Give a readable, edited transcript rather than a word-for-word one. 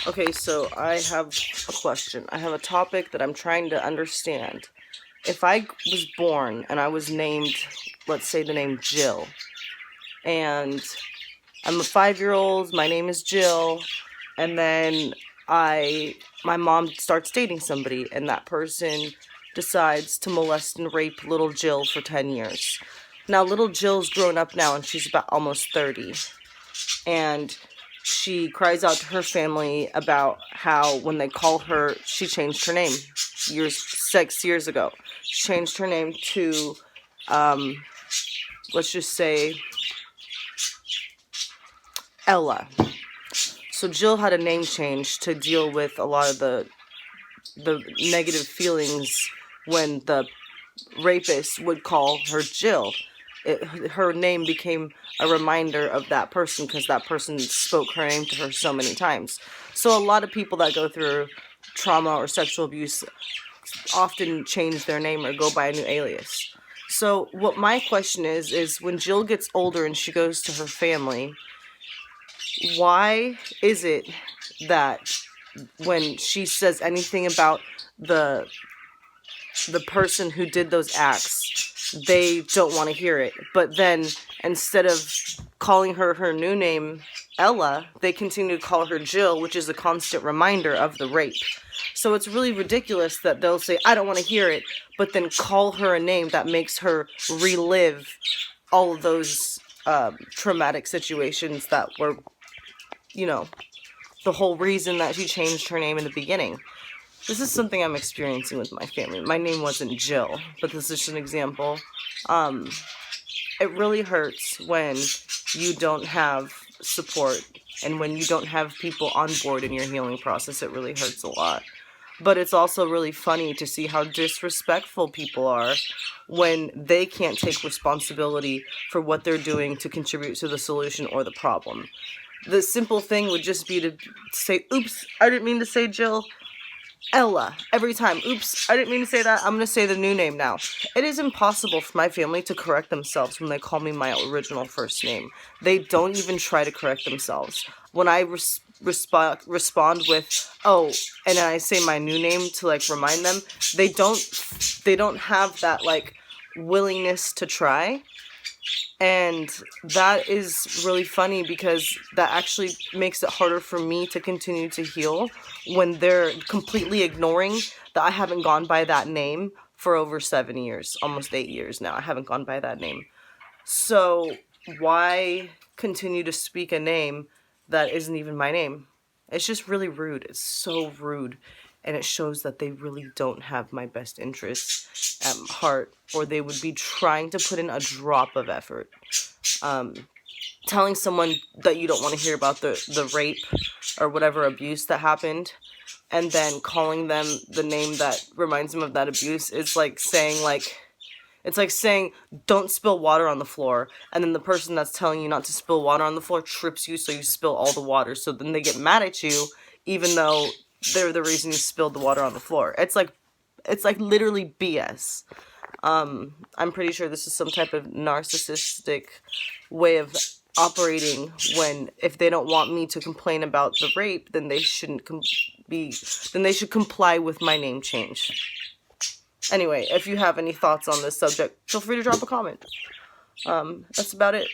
Okay, so I have a question. I have a topic that I'm trying to understand. If I was born and I was named, let's say the name Jill, and I'm a 5 year old, my name is Jill, and then my mom starts dating somebody, and that person decides to molest and rape little Jill for 10 years. Now, little Jill's grown up now, and she's about almost 30. And she cries out to her family about how when they call her, she changed her name 6 years ago. She changed her name to, um, let's just say, Ella. So Jill had a name change to deal with a lot of the negative feelings when the rapist would call her Jill. Her name became a reminder of that person because that person spoke her name to her so many times. So a lot of people that go through trauma or sexual abuse often change their name or go by a new alias. So what my question is when Jill gets older and she goes to her family, why is it that when she says anything about the the person who did those acts, they don't want to hear it. But then instead of calling her her new name, Ella, they continue to call her Jill, which is a constant reminder of the rape. So it's really ridiculous that they'll say, I don't want to hear it, but then call her a name that makes her relive all of those traumatic situations that were, you know, the whole reason that she changed her name in the beginning. This is something I'm experiencing with my family. My name wasn't Jill, but this is just an example. Um, it really hurts when you don't have support and when you don't have people on board in your healing process. It really hurts a lot. But it's also really funny to see how disrespectful people are when they can't take responsibility for what they're doing to contribute to the solution or the problem. The simple thing would just be to say, oops, I didn't mean to say Jill. Ella, every time. Oops, I didn't mean to say that. I'm going to say the new name now. It is impossible for my family to correct themselves when they call me my original first name. They don't even try to correct themselves. When I respond with, oh, and I say my new name to like remind them, they don't have that like willingness to try. And that is really funny because that actually makes it harder for me to continue to heal when they're completely ignoring that I haven't gone by that name for over 7 years, almost 8 years now. I haven't gone by that name. So why continue to speak a name that isn't even my name? It's just really rude. It's so rude. And it shows that they really don't have my best interests at heart, or they would be trying to put in a drop of effort. Um, Telling someone that you don't want to hear about the rape or whatever abuse that happened, and then calling them the name that reminds them of that abuse is like saying, it's like saying, don't spill water on the floor, and then the person that's telling you not to spill water on the floor trips you, so you spill all the water. So then they get mad at you, even though they're the reason you spilled the water on the floor. It's like literally BS. I'm pretty sure this is some type of narcissistic way of operating when if they don't want me to complain about the rape, then they shouldn't then they should comply with my name change. Anyway, if you have any thoughts on this subject, feel free to drop a comment. That's about it.